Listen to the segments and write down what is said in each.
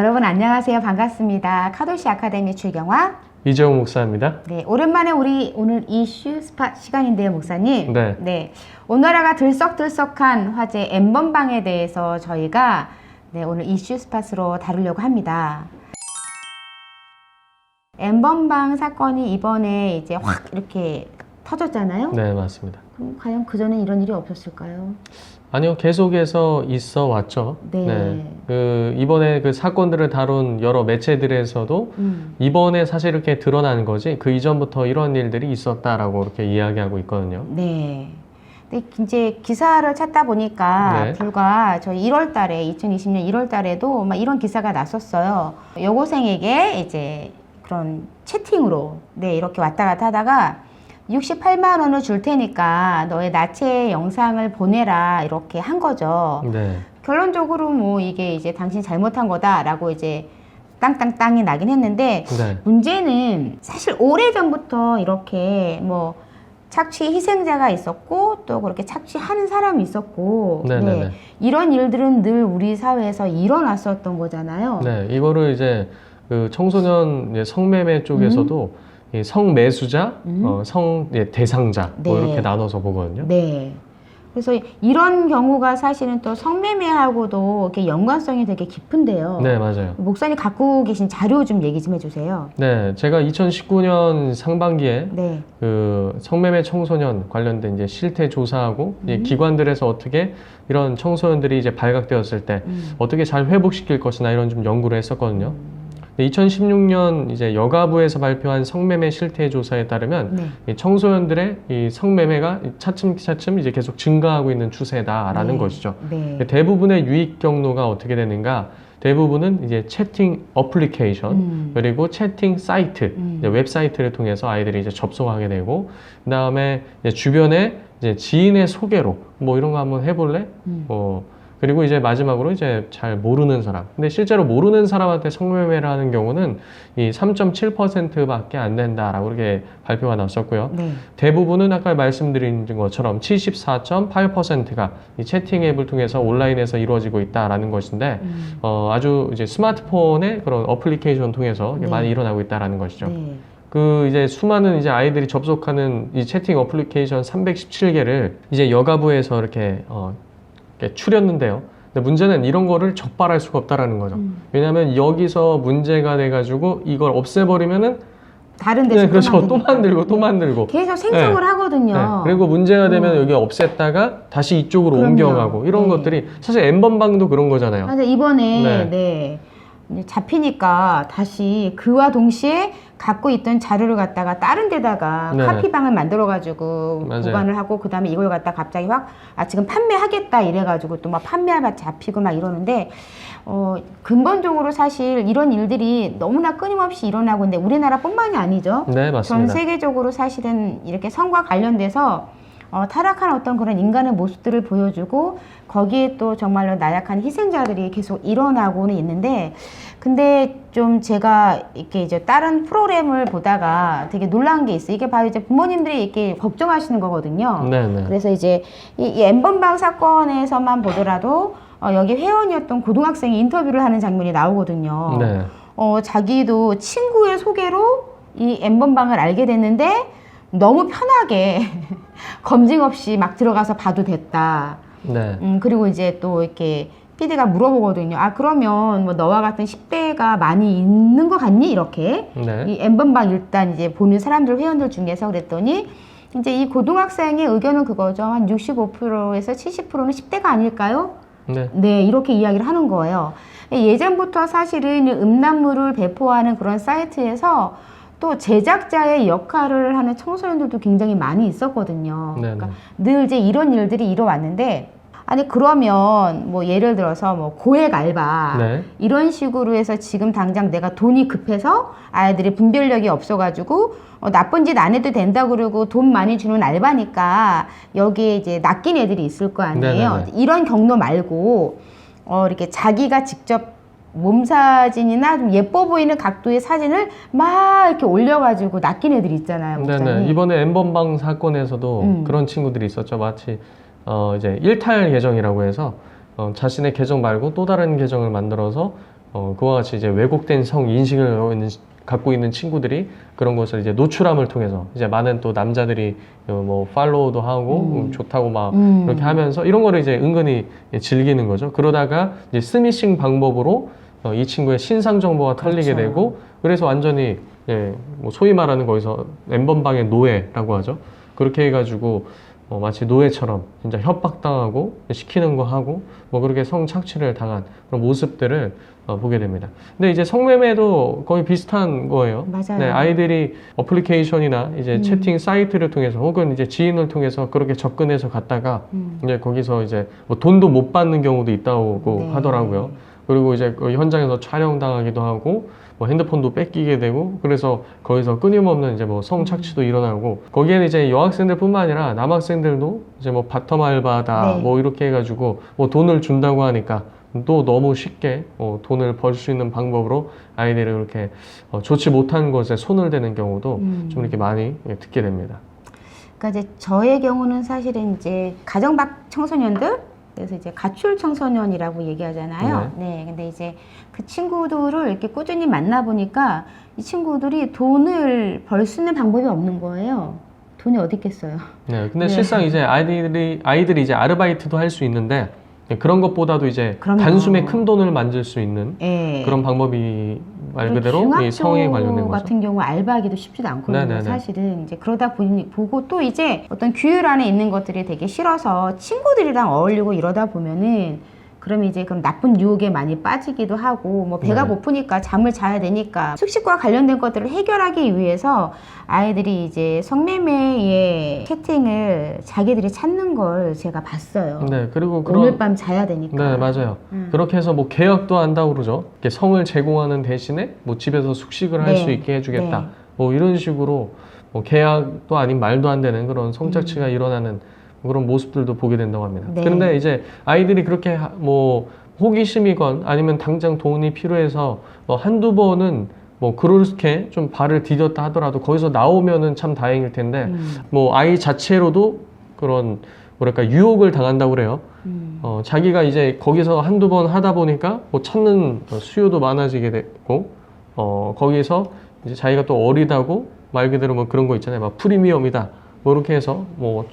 여러분 안녕하세요. 반갑습니다. 카도시 아카데미 출경화 이재용 목사입니다. 네, 오랜만에 우리 오늘 이슈 스팟 시간인데요, 목사님. 네. 오나라가 들썩들썩한 화제 N번방에 대해서 저희가 오늘 이슈 스팟으로 다루려고 합니다. N번방 사건이 이번에 이제 확 이렇게 터졌잖아요. 네, 맞습니다. 그럼 과연 그전에 이런 일이 없었을까요? 아니요, 계속해서 있어 왔죠. 네. 이번에 그 사건들을 다룬 여러 매체들에서도 이번에 사실 이렇게 드러나는 거지, 그 이전부터 이런 일들이 있었다라고 이렇게 이야기하고 있거든요. 네. 근데 이제 기사를 찾다 보니까 네. 불과 저희 1월 달에 2020년 1월 달에도 막 이런 기사가 났었어요. 여고생에게 이제 그런 채팅으로 이렇게 왔다 갔다 하다가 68만 원을 줄 테니까 너의 나체 영상을 보내라 이렇게 한 거죠. 네. 결론적으로 뭐 이게 이제 당신 잘못한 거다라고 이제 땅땅땅이 나긴 했는데 네. 문제는 사실 오래전부터 이렇게 뭐 착취 희생자가 있었고 또 그렇게 착취하는 사람이 있었고 네네네. 이런 일들은 늘 우리 사회에서 일어났었던 거잖아요. 네, 이거를 이제 그 청소년 성매매 쪽에서도 이 성매수자, 대상자 뭐 네. 이렇게 나눠서 보거든요. 네. 그래서 이런 경우가 사실은 또 성매매하고도 이렇게 연관성이 되게 깊은데요. 네, 맞아요. 목사님 갖고 계신 자료 좀 얘기 좀 해주세요. 네, 제가 2019년 상반기에 네. 그 성매매 청소년 관련된 이제 실태 조사하고 이제 기관들에서 어떻게 이런 청소년들이 이제 발각되었을 때 어떻게 잘 회복시킬 것이나 이런 좀 연구를 했었거든요. 2016년 이제 여가부에서 발표한 성매매 실태 조사에 따르면 이 청소년들의 이 성매매가 차츰차츰 이제 계속 증가하고 있는 추세다라는 것이죠. 네. 대부분의 유입 경로가 어떻게 되는가? 대부분은 이제 채팅 어플리케이션 그리고 채팅 사이트, 이제 웹사이트를 통해서 아이들이 이제 접속하게 되고, 그 다음에 주변에 이제 지인의 소개로 뭐 이런 거 한번 해볼래? 그리고 이제 마지막으로 이제 잘 모르는 사람. 근데 실제로 모르는 사람한테 성매매를 하는 경우는 이 3.7%밖에 안 된다라고 이렇게 발표가 났었고요. 네. 대부분은 아까 말씀드린 것처럼 74.8%가 이 채팅 앱을 통해서 온라인에서 이루어지고 있다라는 것인데, 아주 이제 스마트폰의 그런 어플리케이션 통해서 많이 일어나고 있다라는 것이죠. 네. 그 이제 수많은 이제 아이들이 접속하는 이 채팅 어플리케이션 317개를 이제 여가부에서 이렇게 추렸는데요. 근데 문제는 이런 거를 적발할 수가 없다라는 거죠. 왜냐하면 여기서 문제가 돼가지고 이걸 없애버리면은 다른 데서 그렇죠. 또 만들고 계속 생성을 하거든요. 네. 그리고 문제가 되면 여기 없앴다가 다시 이쪽으로 옮겨가고 이런 것들이 사실 N번방도 그런 거잖아요. 맞아, 이번에 이제 잡히니까 다시 그와 동시에 갖고 있던 자료를 갖다가 다른 데다가 카피방을 만들어가지고 보관을 하고, 그 다음에 이걸 갖다 갑자기 지금 판매하겠다 이래가지고 또 막 판매가 잡히고 막 이러는데, 근본적으로 사실 이런 일들이 너무나 끊임없이 일어나고 있는데 우리나라뿐만이 아니죠. 네, 맞습니다. 전 세계적으로 사실은 이렇게 성과 관련돼서 타락한 어떤 그런 인간의 모습들을 보여주고, 거기에 또 정말로 나약한 희생자들이 계속 일어나고는 있는데, 근데 좀 제가 이렇게 이제 다른 프로그램을 보다가 되게 놀란 게 있어요. 이게 바로 이제 부모님들이 이렇게 걱정하시는 거거든요. 네네. 그래서 이제 이 N번방 사건에서만 보더라도 여기 회원이었던 고등학생이 인터뷰를 하는 장면이 나오거든요. 네. 자기도 친구의 소개로 이 N번방을 알게 됐는데 너무 편하게 검증 없이 막 들어가서 봐도 됐다. 네. 그리고 이제 또 이렇게 PD가 물어보거든요. 그러면 뭐 너와 같은 10대가 많이 있는 것 같니? 이렇게. 네. 이 N번방 일단 이제 보는 사람들, 회원들 중에서 그랬더니 이제 이 고등학생의 의견은 그거죠. 한 65%에서 70%는 10대가 아닐까요? 네, 이렇게 이야기를 하는 거예요. 예전부터 사실은 음란물을 배포하는 그런 사이트에서 또 제작자의 역할을 하는 청소년들도 굉장히 많이 있었거든요. 그러니까 늘 이제 이런 일들이 일어났는데, 그러면 뭐 예를 들어서 뭐 고액 알바 이런 식으로 해서 지금 당장 내가 돈이 급해서 아이들이 분별력이 없어가지고 나쁜 짓 안 해도 된다 그러고 돈 많이 주는 알바니까 여기에 이제 낚인 애들이 있을 거 아니에요. 이런 경로 말고 이렇게 자기가 직접 몸 사진이나 좀 예뻐 보이는 각도의 사진을 막 이렇게 올려가지고 낚인 애들 있잖아요. 목사님. 이번에 N번방 사건에서도 그런 친구들이 있었죠. 마치 이제 일탈 계정이라고 해서 자신의 계정 말고 또 다른 계정을 만들어서 그와 같이 이제 왜곡된 성 인식을 갖고 있는 친구들이 그런 것을 이제 노출함을 통해서 이제 많은 또 남자들이 뭐 팔로우도 하고 좋다고 막 이렇게 하면서 이런 거를 이제 은근히 즐기는 거죠. 그러다가 이제 스미싱 방법으로 이 친구의 신상 정보가 털리게 그렇죠. 되고 그래서 완전히 뭐 소위 말하는 거기서 N번방의 노예라고 하죠. 그렇게 해가지고 마치 노예처럼 진짜 협박당하고 시키는 거 하고 뭐 그렇게 성착취를 당한 그런 모습들을 보게 됩니다. 근데 이제 성매매도 거의 비슷한 거예요. 맞아요. 네, 아이들이 어플리케이션이나 이제 채팅 사이트를 통해서 혹은 이제 지인을 통해서 그렇게 접근해서 갔다가 이제 거기서 이제 뭐 돈도 못 받는 경우도 있다고 네. 하더라고요. 그리고 이제 그 현장에서 촬영당하기도 하고 뭐 핸드폰도 뺏기게 되고 그래서 거기서 끊임없는 이제 뭐 성착취도 일어나고 거기에는 이제 여학생들뿐만 아니라 남학생들도 이제 뭐 바텀 알바다 네. 뭐 이렇게 해가지고 뭐 돈을 준다고 하니까 또 너무 쉽게 돈을 벌 수 있는 방법으로 아이들을 이렇게 좋지 못한 것에 손을 대는 경우도 좀 이렇게 많이 듣게 됩니다. 그러니까 이제 저의 경우는 사실은 이제 가정 밖 청소년들, 그래서 이제 가출 청소년이라고 얘기하잖아요. 네. 근데 이제 그 친구들을 이렇게 꾸준히 만나 보니까 이 친구들이 돈을 벌 수 있는 방법이 없는 거예요. 돈이 어디 있겠어요. 네. 근데 실상 이제 아이들이 이제 아르바이트도 할 수 있는데 그런 것보다도 이제 그럼요. 단숨에 큰 돈을 만들 수 있는 네. 그런 방법이 말 그대로 이 성에 관련된 거죠. 같은 경우 알바하기도 쉽지도 않거든요. 네네네. 사실은 이제 그러다 보고 또 이제 어떤 규율 안에 있는 것들이 되게 싫어서 친구들이랑 어울리고 이러다 보면은 그럼 이제 그럼 나쁜 유혹에 많이 빠지기도 하고 뭐 배가 네. 고프니까 잠을 자야 되니까 숙식과 관련된 것들을 해결하기 위해서 아이들이 이제 성매매의 채팅을 자기들이 찾는 걸 제가 봤어요. 네, 그리고 오늘 밤 자야 되니까. 네, 맞아요. 그렇게 해서 뭐 계약도 한다고 그러죠. 이렇게 성을 제공하는 대신에 뭐 집에서 숙식을 할 수 네. 있게 해주겠다. 네. 뭐 이런 식으로 뭐 계약도 아닌 말도 안 되는 그런 성착취가 일어나는 그런 모습들도 보게 된다고 합니다. 네. 그런데 이제 아이들이 그렇게 뭐 호기심이건 아니면 당장 돈이 필요해서 뭐 한두 번은 뭐 그렇게 좀 발을 디뎠다 하더라도 거기서 나오면은 참 다행일 텐데 뭐 아이 자체로도 그런 뭐랄까 유혹을 당한다고 그래요. 자기가 이제 거기서 한두 번 하다 보니까 뭐 찾는 수요도 많아지게 되고 거기서 이제 자기가 또 어리다고 말 그대로 뭐 그런 거 있잖아요. 막 프리미엄이다. 뭐 이렇게 해서 뭐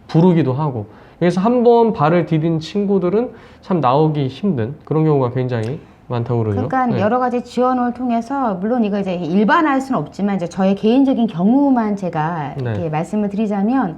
부르기도 하고. 그래서 한 번 발을 디딘 친구들은 참 나오기 힘든 그런 경우가 굉장히 많다고 그러죠. 그러니까 네. 여러 가지 지원을 통해서 물론 이거 이제 일반화할 수는 없지만 이제 저의 개인적인 경우만 제가 네. 이렇게 말씀을 드리자면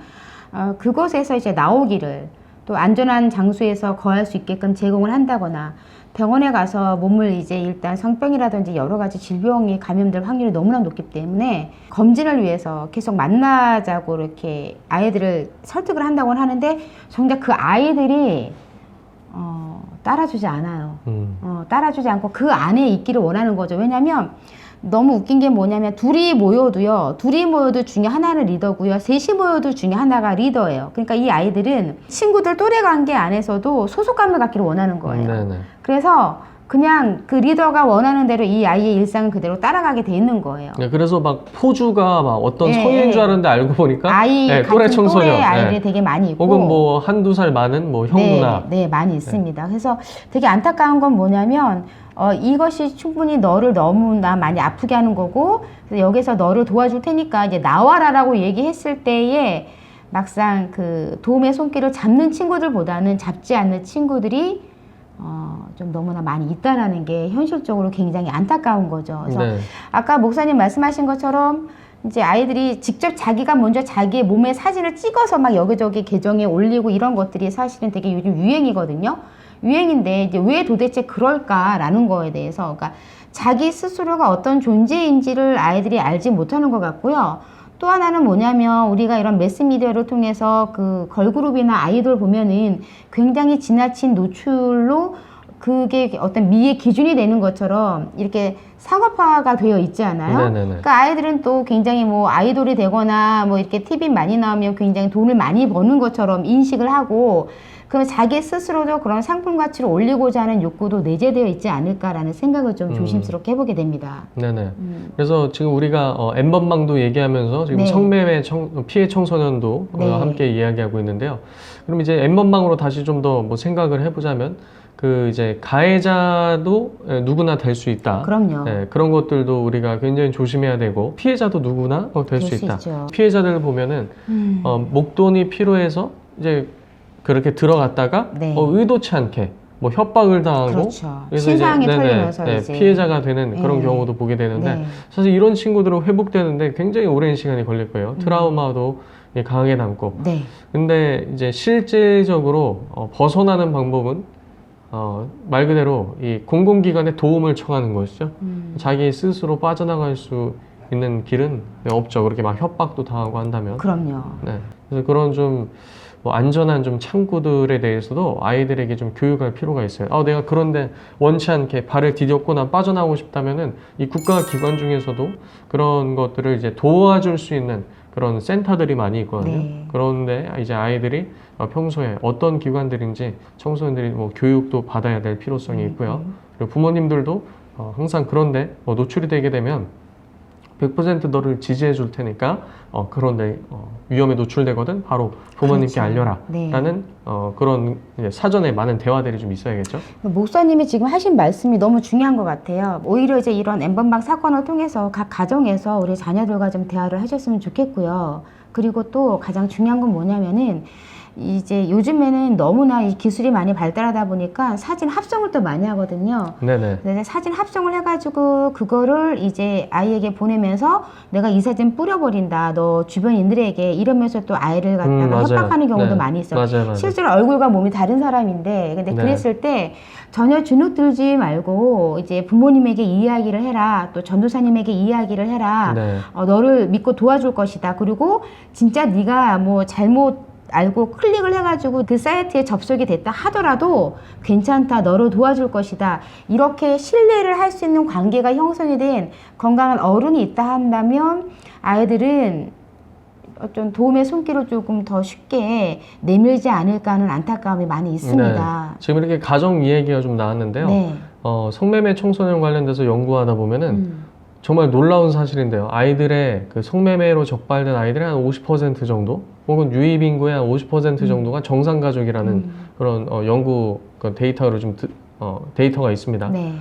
그곳에서 이제 나오기를 또 안전한 장소에서 거할 수 있게끔 제공을 한다거나 병원에 가서 몸을 이제 일단 성병이라든지 여러 가지 질병이 감염될 확률이 너무나 높기 때문에 검진을 위해서 계속 만나자고 이렇게 아이들을 설득을 한다고는 하는데 정작 그 아이들이 따라주지 않아요. 따라주지 않고 그 안에 있기를 원하는 거죠. 왜냐면 너무 웃긴 게 뭐냐면 둘이 모여도 중에 하나는 리더고요. 셋이 모여도 중에 하나가 리더예요. 그러니까 이 아이들은 친구들 또래 관계 안에서도 소속감을 갖기를 원하는 거예요. 네네. 그래서 그냥 그 리더가 원하는 대로 이 아이의 일상을 그대로 따라가게 돼 있는 거예요. 네, 그래서 막 포주가 막 어떤 네, 성인인 줄 네. 알았는데 알고 보니까 아이 네, 같은 또래 청소년, 또래 아이들이 네. 되게 많이 있고 혹은 뭐 한두 살 많은 뭐 형 누나. 네, 많이 있습니다. 그래서 되게 안타까운 건 뭐냐면 이것이 충분히 너를 너무나 많이 아프게 하는 거고 그래서 여기서 너를 도와줄 테니까 이제 나와라라고 얘기했을 때에 막상 그 도움의 손길을 잡는 친구들보다는 잡지 않는 친구들이 좀 너무나 많이 있다라는 게 현실적으로 굉장히 안타까운 거죠. 그래서 네. 아까 목사님 말씀하신 것처럼 이제 아이들이 직접 자기가 먼저 자기의 몸의 사진을 찍어서 막 여기저기 계정에 올리고 이런 것들이 사실은 되게 요즘 유행이거든요. 유행인데 이제 왜 도대체 그럴까라는 거에 대해서 그러니까 자기 스스로가 어떤 존재인지를 아이들이 알지 못하는 것 같고요. 또 하나는 뭐냐면 우리가 이런 매스미디어를 통해서 그 걸그룹이나 아이돌 보면은 굉장히 지나친 노출로 그게 어떤 미의 기준이 되는 것처럼 이렇게 상업화가 되어 있지 않아요? 네네네. 그러니까 아이들은 또 굉장히 뭐 아이돌이 되거나 뭐 이렇게 TV 많이 나오면 굉장히 돈을 많이 버는 것처럼 인식을 하고 그럼 자기 스스로도 그런 상품 가치를 올리고자 하는 욕구도 내재되어 있지 않을까라는 생각을 좀 조심스럽게 해보게 됩니다. 네네. 그래서 지금 우리가 N번방도 얘기하면서 지금 네. 성매매 피해 청소년도 네. 함께 이야기하고 있는데요. 그럼 이제 N번방으로 다시 좀 더 뭐 생각을 해보자면 그 이제 가해자도 누구나 될 수 있다. 그럼요. 네, 그런 것들도 우리가 굉장히 조심해야 되고 피해자도 누구나 될 수 있다. 있죠. 피해자들 보면은 목돈이 필요해서 이제 그렇게 들어갔다가 네. 의도치 않게 뭐 협박을 당하고 그렇죠. 그래서 신상이 네네, 털리면서 네, 이제 피해자가 되는 그런 네. 경우도 보게 되는데 네. 사실 이런 친구들은 회복되는데 굉장히 오랜 시간이 걸릴 거예요. 트라우마도 강하게 남고. 네. 근데 이제 실제적으로 벗어나는 방법은 말 그대로 이 공공기관의 도움을 청하는 것이죠. 자기 스스로 빠져나갈 수 있는 길은 없죠. 그렇게 막 협박도 당하고 한다면. 그럼요. 네. 그래서 그런 좀 뭐 안전한 좀 창구들에 대해서도 아이들에게 좀 교육할 필요가 있어요. 내가 그런데 원치 않게 발을 디뎠고 난 빠져나오고 싶다면은 이 국가 기관 중에서도 그런 것들을 이제 도와줄 수 있는 그런 센터들이 많이 있거든요. 네. 그런데 이제 아이들이 평소에 어떤 기관들인지 청소년들이 뭐 교육도 받아야 될 필요성이 있고요. 그리고 부모님들도 항상 그런데 노출이 되게 되면 100% 너를 지지해 줄 테니까 그런데 위험에 노출되거든 바로 부모님께 그렇죠. 알려라 네. 라는 그런 이제 사전에 많은 대화들이 좀 있어야겠죠. 목사님이 지금 하신 말씀이 너무 중요한 것 같아요. 오히려 이제 이런 N번방 사건을 통해서 각 가정에서 우리 자녀들과 좀 대화를 하셨으면 좋겠고요. 그리고 또 가장 중요한 건 뭐냐면은 이제 요즘에는 너무나 이 기술이 많이 발달하다 보니까 사진 합성을 또 많이 하거든요. 네네. 그래서 사진 합성을 해가지고 그거를 이제 아이에게 보내면서 내가 이 사진 뿌려버린다. 너 주변인들에게 이러면서 또 아이를 갖다가 맞아요. 협박하는 경우도 네. 많이 있어요. 맞아요. 실제로 얼굴과 몸이 다른 사람인데 근데 네. 그랬을 때 전혀 주눅 들지 말고 이제 부모님에게 이야기를 해라. 또 전도사님에게 이야기를 해라. 네. 너를 믿고 도와줄 것이다. 그리고 진짜 네가 뭐 잘못 알고 클릭을 해가지고 그 사이트에 접속이 됐다 하더라도 괜찮다, 너를 도와줄 것이다. 이렇게 신뢰를 할 수 있는 관계가 형성이 된 건강한 어른이 있다 한다면 아이들은 어떤 도움의 손길을 조금 더 쉽게 내밀지 않을까 하는 안타까움이 많이 있습니다. 네. 지금 이렇게 가정 이야기가 좀 나왔는데요. 네. 성매매 청소년 관련돼서 연구하다 보면은 정말 놀라운 사실인데요. 아이들의 그 성매매로 적발된 아이들의 한 50% 정도, 혹은 유입 인구의 한 50% 정도가 정상 가족이라는 그런 연구 데이터로 좀 데이터가 있습니다. 네.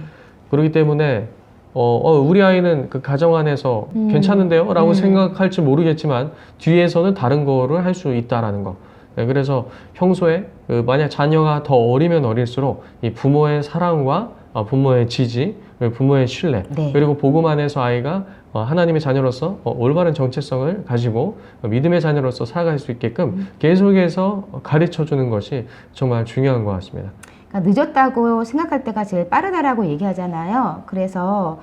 그렇기 때문에 우리 아이는 그 가정 안에서 괜찮은데요? 라고 생각할지 모르겠지만 뒤에서는 다른 거를 할 수 있다라는 거. 네, 그래서 평소에 만약 자녀가 더 어리면 어릴수록 이 부모의 사랑과 부모의 지지, 부모의 신뢰, 네. 그리고 복음 안에서 아이가 하나님의 자녀로서 올바른 정체성을 가지고 믿음의 자녀로서 살아갈 수 있게끔 계속해서 가르쳐 주는 것이 정말 중요한 것 같습니다. 그러니까 늦었다고 생각할 때가 제일 빠르다라고 얘기하잖아요. 그래서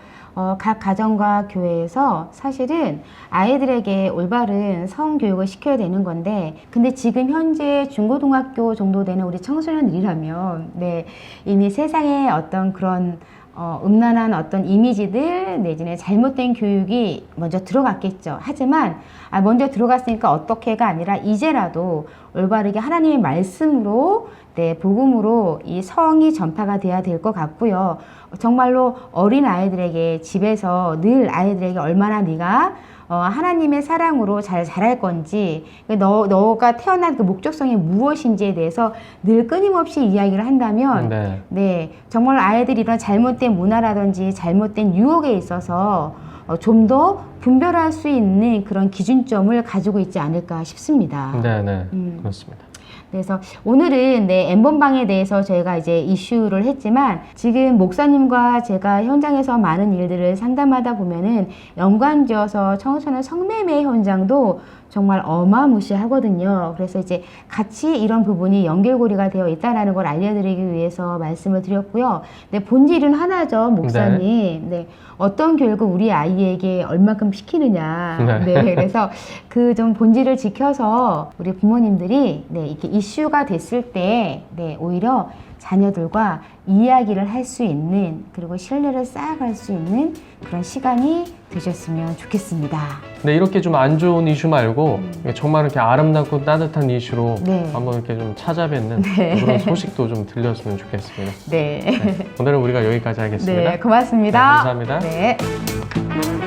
각 가정과 교회에서 사실은 아이들에게 올바른 성교육을 시켜야 되는 건데 근데 지금 현재 중고등학교 정도 되는 우리 청소년들이라면 네, 이미 세상에 어떤 그런 음란한 어떤 이미지들 내지는 잘못된 교육이 먼저 들어갔겠죠. 하지만 먼저 들어갔으니까 어떻게가 아니라 이제라도 올바르게 하나님의 말씀으로 네, 복음으로 이 성이 전파가 돼야 될 것 같고요. 정말로 어린 아이들에게 집에서 늘 아이들에게 얼마나 네가 하나님의 사랑으로 잘 자랄 건지 너가 태어난 그 목적성이 무엇인지에 대해서 늘 끊임없이 이야기를 한다면 네. 네, 정말 아이들이 이런 잘못된 문화라든지 잘못된 유혹에 있어서 좀 더 분별할 수 있는 그런 기준점을 가지고 있지 않을까 싶습니다. 네, 그렇습니다. 그래서 오늘은 네, N번방에 대해서 저희가 이제 이슈를 했지만 지금 목사님과 제가 현장에서 많은 일들을 상담하다 보면은 연관지어서 청소년 성매매 현장도 정말 어마무시하거든요. 그래서 이제 같이 이런 부분이 연결고리가 되어 있다는 걸 알려드리기 위해서 말씀을 드렸고요. 네, 본질은 하나죠, 목사님. 네. 어떤 교육을 우리 아이에게 얼마큼 시키느냐. 네. 그래서 그 좀 본질을 지켜서 우리 부모님들이 네, 이렇게 이슈가 됐을 때 네, 오히려 자녀들과 이야기를 할 수 있는 그리고 신뢰를 쌓아갈 수 있는 그런 시간이 되셨으면 좋겠습니다. 네, 이렇게 좀 안 좋은 이슈 말고 정말 이렇게 아름답고 따뜻한 이슈로 네. 한번 이렇게 좀 찾아뵙는 네. 그런 소식도 좀 들렸으면 좋겠습니다. 네. 네, 오늘은 우리가 여기까지 하겠습니다. 네, 고맙습니다. 네, 감사합니다. 네.